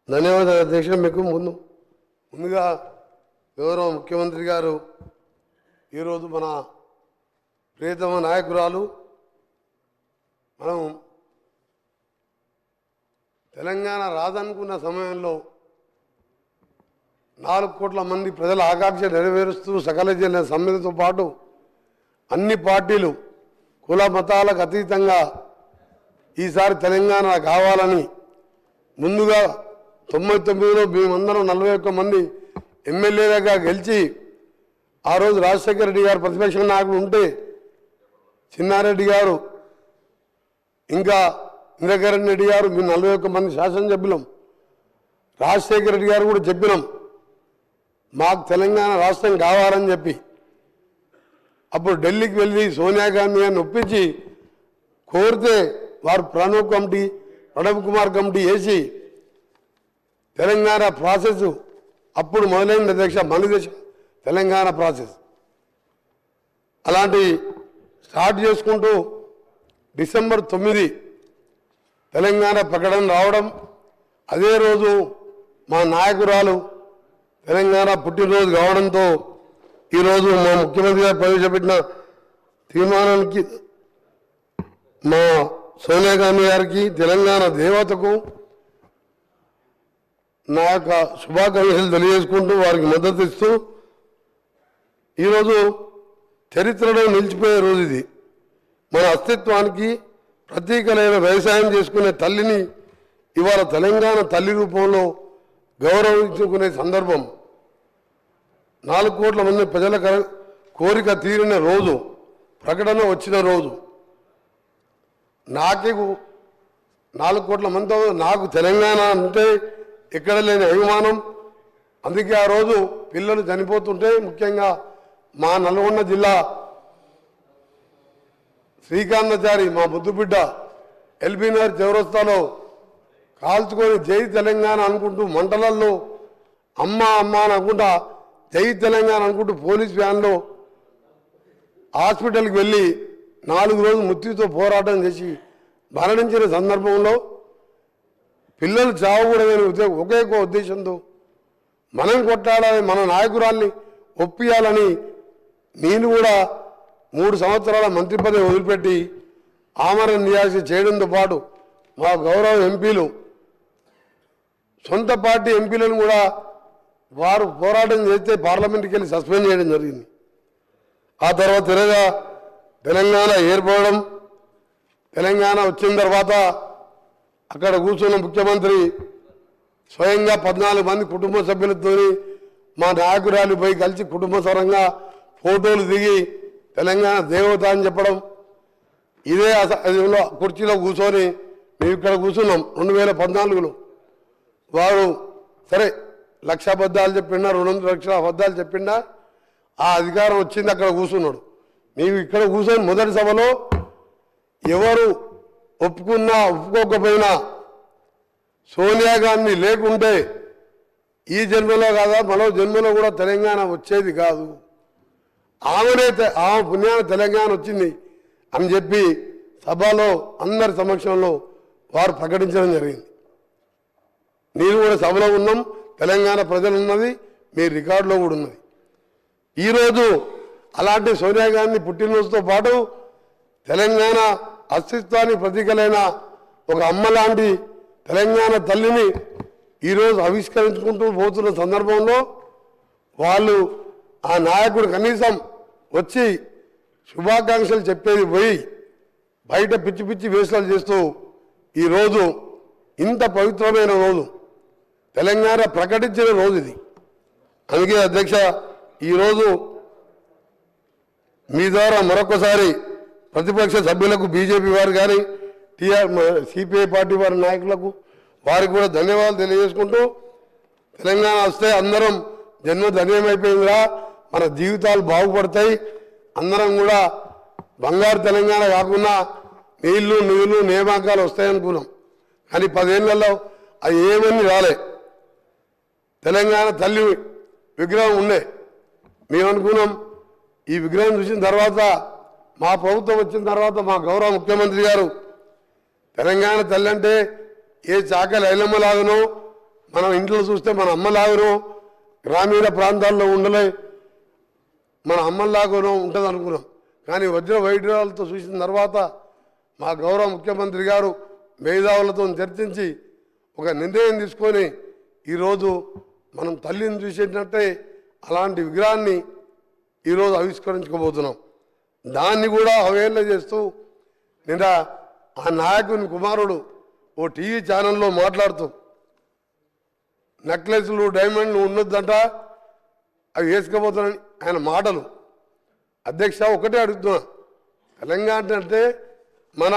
ధన్యవాదాలు అధ్యక్ష. మీకు ముందుగా గౌరవ ముఖ్యమంత్రి గారు ఈరోజు మన ప్రియతమ నాయకురాలు మనం తెలంగాణ రాదనుకున్న సమయంలో 4 కోట్ల మంది ప్రజల ఆకాంక్ష నెరవేరుస్తూ సకల జన సమ్మెతో పాటు అన్ని పార్టీలు కుల మతాలకు అతీతంగా ఈసారి తెలంగాణ కావాలని ముందుగా 99లో మేమందరం 41 మంది ఎమ్మెల్యేలుగా గెలిచి ఆ రోజు రాజశేఖర రెడ్డి గారు ప్రతిపక్ష నాయకుడు ఉంటే చిన్నారెడ్డి గారు ఇంకా ఇంద్రకరణ్ రెడ్డి గారు మేము 41 మంది శాసనసభ్యులం. రాజశేఖర రెడ్డి గారు కూడా చెప్పినాం మాకు తెలంగాణ రాష్ట్రం కావాలని చెప్పి. అప్పుడు ఢిల్లీకి వెళ్ళి సోనియా గాంధీ గారిని ఒప్పించి కోరితే వారు ప్రణబ్ కుమార్ కమిటీ వేసి తెలంగాణ ప్రాసెస్ అప్పుడు మొదలైన అధ్యక్ష మన దేశం తెలంగాణ ప్రాసెస్ అలాంటి స్టార్ట్ చేసుకుంటూ డిసెంబర్ 9 తెలంగాణ ప్రకటన రావడం, అదే రోజు మా నాయకురాలు తెలంగాణ పుట్టినరోజు కావడంతో ఈరోజు మా ముఖ్యమంత్రి గారు ప్రవేశపెట్టిన తీర్మానానికి మా సోనియా గాంధీ గారికి తెలంగాణ దేవతకు నా యొక్క శుభాకాంక్షలు తెలియజేసుకుంటూ వారికి మద్దతు ఇస్తూ ఈరోజు చరిత్రలో నిలిచిపోయే రోజు ఇది. మన అస్తిత్వానికి ప్రతీకలైన వ్యవసాయం చేసుకునే తల్లిని ఇవాళ తెలంగాణ తల్లి రూపంలో గౌరవించుకునే సందర్భం. 4 కోట్ల మంది ప్రజల కోరిక తీరిన రోజు, ప్రకటన వచ్చిన రోజు. నాకు 4 కోట్ల మందితో నాకు తెలంగాణ అంటే ఎక్కడ లేని అభిమానం. అందుకే ఆ రోజు పిల్లలు చనిపోతుంటే ముఖ్యంగా మా నల్గొండ జిల్లా శ్రీకాంతాచారి మా ముద్దుబిడ్డ ఎల్బీనగర్ చౌరస్తాలో కాల్చుకొని జై తెలంగాణ అనుకుంటూ మంటలల్లో అమ్మ అమ్మ అని అనుకుంటా జై తెలంగాణ అనుకుంటూ పోలీస్ వ్యాన్లో హాస్పిటల్కి వెళ్ళి 4 రోజులు మృత్యుతో పోరాటం చేసి మరణించిన సందర్భంలో పిల్లలు చావకూడదని ఒకే ఉద్దేశంతో మనం కొట్టాలని మన నాయకురాల్ని ఒప్పియాలని నేను కూడా 3 సంవత్సరాల మంత్రి పదవి వదిలిపెట్టి ఆమరణ నిరాశ చేయడంతో పాటు మా గౌరవ ఎంపీలు సొంత పార్టీ ఎంపీలను కూడా వారు పోరాటం చేస్తే పార్లమెంట్కి వెళ్ళి సస్పెండ్ చేయడం జరిగింది. ఆ తర్వాత తెలంగాణ ఏర్పడడం, తెలంగాణ వచ్చిన తర్వాత అక్కడ కూర్చున్న ముఖ్యమంత్రి స్వయంగా 14 మంది కుటుంబ సభ్యులతో మా నాయకురాలు పోయి కలిసి కుటుంబ సరంగా ఫోటోలు దిగి తెలంగాణ దేవత అని చెప్పడం. ఇదే అసెంబ్లీలో కుర్చీలో కూర్చొని మేము ఇక్కడ కూర్చున్నాం 2014లో. వారు సరే 1,00,000 అబద్ధాలు చెప్పిండా, 200 లక్షల అబద్ధాలు చెప్పిండా, ఆ అధికారం వచ్చింది అక్కడ కూర్చున్నాడు. మేము ఇక్కడ కూర్చొని మొదటి సభలో ఎవరు ఒప్పుకున్నా ఒప్పుకోకపోయినా సోనియా గాంధీ లేకుంటే ఈ జన్మలో కాదా మరో జన్మలో కూడా తెలంగాణ వచ్చేది కాదు, ఆమె పుణ్యాన తెలంగాణ వచ్చింది అని చెప్పి సభలో అందరి సమక్షంలో వారు ప్రకటించడం జరిగింది. నేను కూడా సభలో ఉన్నాం, తెలంగాణ ప్రజలు ఉన్నది, మీ రికార్డులో కూడా ఉన్నది. ఈరోజు అలాంటి సోనియా గాంధీ పుట్టినరోజుతో పాటు తెలంగాణ అస్తిత్వానికి ప్రతీకలైన ఒక అమ్మ లాంటి తెలంగాణ తల్లిని ఈరోజు ఆవిష్కరించుకుంటూ పోతున్న సందర్భంలో వాళ్ళు ఆ నాయకుడు కనీసం వచ్చి శుభాకాంక్షలు చెప్పేది పోయి బయట పిచ్చి పిచ్చి వేషాలు చేస్తూ ఈరోజు ఇంత పవిత్రమైన రోజు తెలంగాణ ప్రకటించిన రోజు ఇది. అందుకే అధ్యక్ష ఈరోజు మీ ద్వారా మరొకసారి ప్రతిపక్ష సభ్యులకు బీజేపీ వారు కానీ సిపిఐ పార్టీ వారి నాయకులకు వారికి కూడా ధన్యవాదాలు తెలియజేసుకుంటూ తెలంగాణ వస్తే అందరం జన్మ ధన్యమైపోయిందిరా, మన జీవితాలు బాగుపడతాయి, అందరం కూడా బంగారు తెలంగాణ కాకుండా నీళ్లు నిధులు నియామకాలు వస్తాయనుకున్నాం. కానీ 10 ఏళ్లలో అది ఏమని రాలే. తెలంగాణ తల్లి విగ్రహం ఉండే, మేము అనుకున్నాం ఈ విగ్రహం చూసిన తర్వాత మా ప్రభుత్వం వచ్చిన తర్వాత మా గౌరవ ముఖ్యమంత్రి గారు తెలంగాణ తల్లి అంటే ఏ చాకలి ఐలమ్మలాగనో మనం ఇంట్లో చూస్తే మన అమ్మలాగనో గ్రామీణ ప్రాంతాల్లో ఉండలే మన అమ్మలాగనో ఉంటుంది అనుకున్నాం. కానీ వజ్ర వైద్యులతో చూసిన తర్వాత మా గౌరవ ముఖ్యమంత్రి గారు మేధావులతో చర్చించి ఒక నిర్ణయం తీసుకొని ఈరోజు మనం తల్లిని చూసేటట్టే అలాంటి విగ్రహాన్ని ఈరోజు ఆవిష్కరించుకోబోతున్నాం. దాన్ని కూడా అవహేళన చేస్తూ నిన్న ఆ నాయకుని కుమారుడు ఓ టీవీ ఛానల్లో మాట్లాడుతూ నెక్లెస్లు డైమండ్లు ఉండొద్దంట అవి వేసుకపోతానని ఆయన మాటలు. అధ్యక్ష ఒకటే అడుగుతున్నా, తెలంగాణ అంటే మన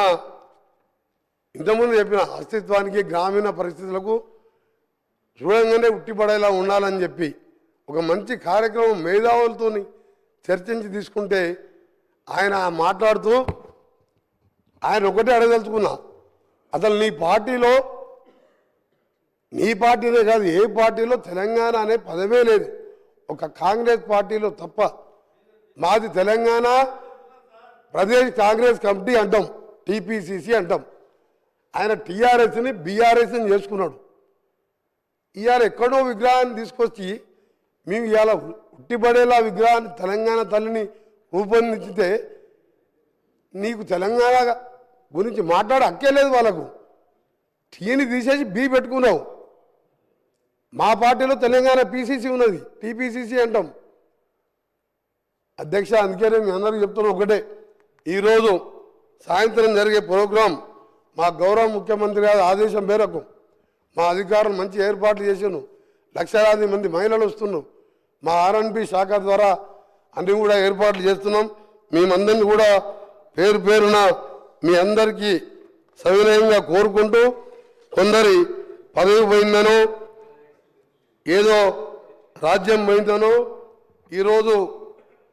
ఇంతకుముందు చెప్పిన అస్తిత్వానికి గ్రామీణ పరిస్థితులకు చూడంగానే ఉట్టిపడేలా ఉండాలని చెప్పి ఒక మంచి కార్యక్రమం మేధావులతో చర్చించి తీసుకుంటే ఆయన మాట్లాడుతూ ఆయన ఒకటే అడగదలుచుకున్నా, అసలు నీ పార్టీనే కాదు ఏ పార్టీలో తెలంగాణ అనే పదమే లేదు, ఒక కాంగ్రెస్ పార్టీలో తప్ప. మాది తెలంగాణ ప్రదేశ్ కాంగ్రెస్ కమిటీ అంటాం, టీపీసీసీ అంటాం. ఆయన టీఆర్ఎస్ని బీఆర్ఎస్ని చేసుకున్నాడు. ఇవాళ ఎక్కడో విగ్రహాన్ని తీసుకొచ్చి మేము ఇవాళ ఉట్టిపడేలా విగ్రహాన్ని తెలంగాణ తల్లిని రూపొందించితే నీకు తెలంగాణ గురించి మాట్లాడే హక్కే లేదు. వాళ్ళకు టీని తీసేసి బీ పెట్టుకున్నావు. మా పార్టీలో తెలంగాణ పీసీసీ ఉన్నది, టీపీసీసీ అంటాం. అధ్యక్ష అందుకనే మీ అందరికీ చెప్తున్నా ఒకటే, ఈరోజు సాయంత్రం జరిగే ప్రోగ్రాం మా గౌరవ ముఖ్యమంత్రి గారి ఆదేశం మేరకు మా అధికారులు మంచి ఏర్పాట్లు చేసాను. లక్షలాది మంది మహిళలు వస్తున్నారు. మా ఆర్ఎండ్బి శాఖ ద్వారా అన్ని కూడా ఏర్పాట్లు చేస్తున్నాం. మేమందరినీ కూడా పేరు పేరున మీ అందరికీ సవినయంగా కోరుకుంటూ, కొందరి పదవి పోయిందనో ఏదో రాజ్యం పోయిందనో ఈరోజు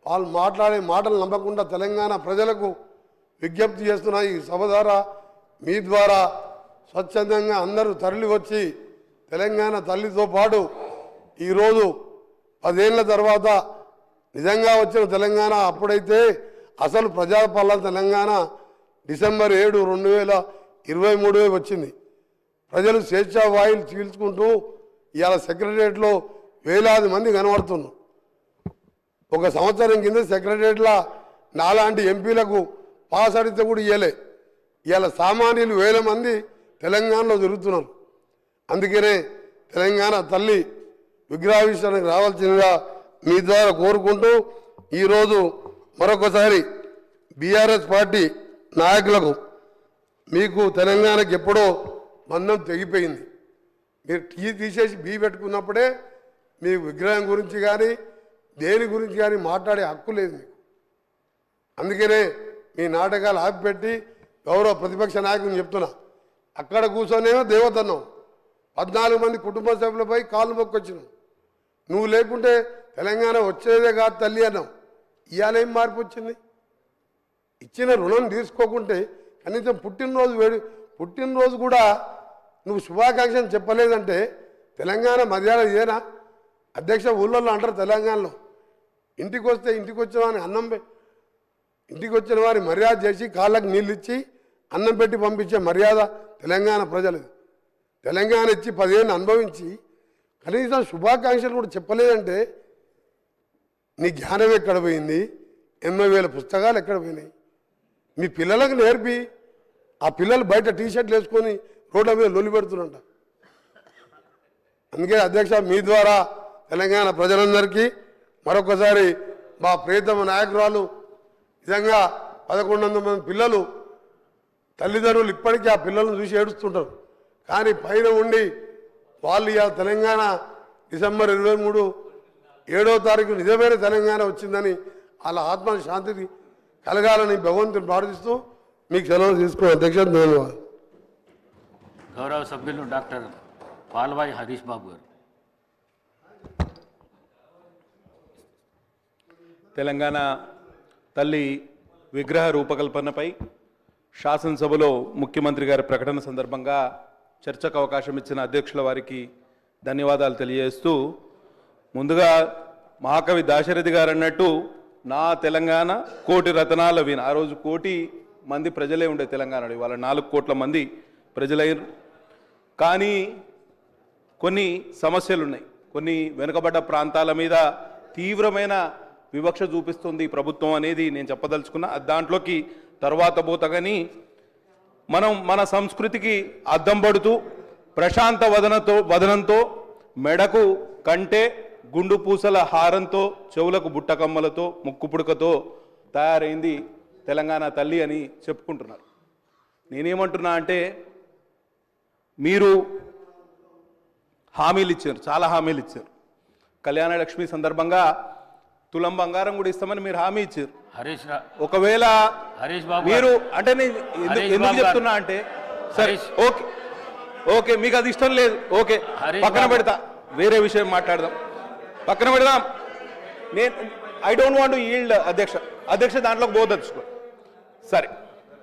వాళ్ళు మాట్లాడే మాటలు నమ్మకుండా తెలంగాణ ప్రజలకు విజ్ఞప్తి చేస్తున్న ఈ సభ ద్వారా మీ ద్వారా స్వచ్ఛందంగా అందరూ తరలి వచ్చి తెలంగాణ తల్లితో పాటు ఈరోజు 10 ఏళ్ల తర్వాత నిజంగా వచ్చిన తెలంగాణ అప్పుడైతే అసలు ప్రజాపాలన తెలంగాణ డిసెంబర్ 7, 2023 వచ్చింది. ప్రజలు స్వేచ్ఛా వాయులు చీల్చుకుంటూ ఇవాళ సెక్రటరియట్లో వేలాది మంది కనబడుతున్నారు. ఒక సంవత్సరం కింద సెక్రటరియట్లో నాలాంటి ఎంపీలకు పాస్ అడిగితే కూడా ఇవ్వలే. ఇవాళ సామాన్యులు వేల మంది తెలంగాణలో తిరుగుతున్నారు. అందుకనే తెలంగాణ తల్లి విగ్రహావిష్కరణకు రావాల్సిందిగా మీ ద్వారా కోరుకుంటూ ఈరోజు మరొకసారి బీఆర్ఎస్ పార్టీ నాయకులకు మీకు తెలంగాణకి ఎప్పుడో బంధం తెగిపోయింది. మీరు టీ తీసేసి బీ పెట్టుకున్నప్పుడే మీకు విగ్రహం గురించి కానీ దేని గురించి కానీ మాట్లాడే హక్కు లేదు మీకు. అందుకనే మీ నాటకాలు ఆపిపెట్టి గౌరవ ప్రతిపక్ష నాయకుని చెప్తున్నా, అక్కడ కూర్చొనేమో దేవతన్నావు, 14 మంది కుటుంబ సభ్యులపై కాళ్ళు మొక్కొచ్చినావు. నువ్వు లేకుంటే తెలంగాణ వచ్చేదే కాదు తల్లి అన్నావు. ఇవాళ ఏం మార్పు వచ్చింది? ఇచ్చిన రుణం తీసుకోకుంటే కనీసం పుట్టినరోజు కూడా నువ్వు శుభాకాంక్షలు చెప్పలేదంటే తెలంగాణ మర్యాద ఇదేనా? అధ్యక్ష ఊళ్ళల్లో అంటారు తెలంగాణలో, ఇంటికి వస్తే ఇంటికి వచ్చిన వారిని ఇంటికి వచ్చిన వారి మర్యాద చేసి కాళ్ళకు నీళ్ళు ఇచ్చి అన్నం పెట్టి పంపించే మర్యాద తెలంగాణ ప్రజలది. తెలంగాణ ఇచ్చి 10 ఏళ్ళు అనుభవించి కనీసం శుభాకాంక్షలు కూడా చెప్పలేదంటే నీ జ్ఞానం ఎక్కడ పోయింది? 80,000 పుస్తకాలు ఎక్కడ పోయినాయి? మీ పిల్లలకు నేర్పి ఆ పిల్లలు బయట టీషర్ట్లు వేసుకొని రోడ్ల మీద లొల్లి పెడుతున్నంట. అందుకే అధ్యక్ష మీ ద్వారా తెలంగాణ ప్రజలందరికీ మరొకసారి మా ప్రియతమ నాయకురాలు నిజంగా 1100 మంది పిల్లలు తల్లిదండ్రులు ఇప్పటికీ ఆ పిల్లలను చూసి ఏడుస్తుంటారు. కానీ పైన ఉండి వాళ్ళు ఇవాళ తెలంగాణ డిసెంబర్ 23, 7వ తారీఖు నిజమైన తెలంగాణ వచ్చిందని వాళ్ళ ఆత్మ శాంతిని కలగాలని భగవంతుని ప్రార్థిస్తూ మీకు సెలవు తీసుకునే అధ్యక్ష ధన్యవాదాలు. గౌరవ సభ్యులు డాక్టర్ పాల్వాయి హరీష్ బాబు గారు. తెలంగాణ తల్లి విగ్రహ రూపకల్పనపై శాసనసభలో ముఖ్యమంత్రి గారి ప్రకటన సందర్భంగా చర్చకు అవకాశం ఇచ్చిన అధ్యక్షుల వారికి ధన్యవాదాలు తెలియజేస్తూ, ముందుగా మహాకవి దాశరథి గారు అన్నట్టు నా తెలంగాణ కోటి రతనాల వీణ. ఆ రోజు 1 కోటి మంది ప్రజలే ఉండే తెలంగాణలో, ఇవాళ 4 కోట్ల మంది ప్రజలయ్యారు. కానీ కొన్ని సమస్యలు ఉన్నాయి. కొన్ని వెనుకబడ్డ ప్రాంతాల మీద తీవ్రమైన వివక్ష చూపిస్తుంది ఈ ప్రభుత్వం అనేది నేను చెప్పదలుచుకున్నా. దాంట్లోకి తర్వాత పోతగాని మనం మన సంస్కృతికి అద్దం పడుతూ ప్రశాంత వదనంతో మెడకు కంటే గుండు పూసల హారంతో చెవులకు బుట్టకమ్మలతో ముక్కు పుడకతో తయారైంది తెలంగాణ తల్లి అని చెప్పుకుంటున్నారు. నేనేమంటున్నా అంటే మీరు హామీలు ఇచ్చారు, చాలా హామీలు ఇచ్చారు. కళ్యాణ లక్ష్మి సందర్భంగా తులం బంగారం కూడా ఇస్తామని మీరు హామీ ఇచ్చారు. ఒకవేళ హరీష్ బాబు మీరు అంటే నేను ఎందుకు చెప్తున్నా అంటే సరే ఓకే ఓకే మీకు అది ఇష్టం లేదు, ఓకే పక్కన పెడతా, వేరే విషయం మాట్లాడదాం, పక్కన పెడదాం. నేను I don't want to yield అధ్యక్ష దాంట్లోకి పోదలుచుకో. సరే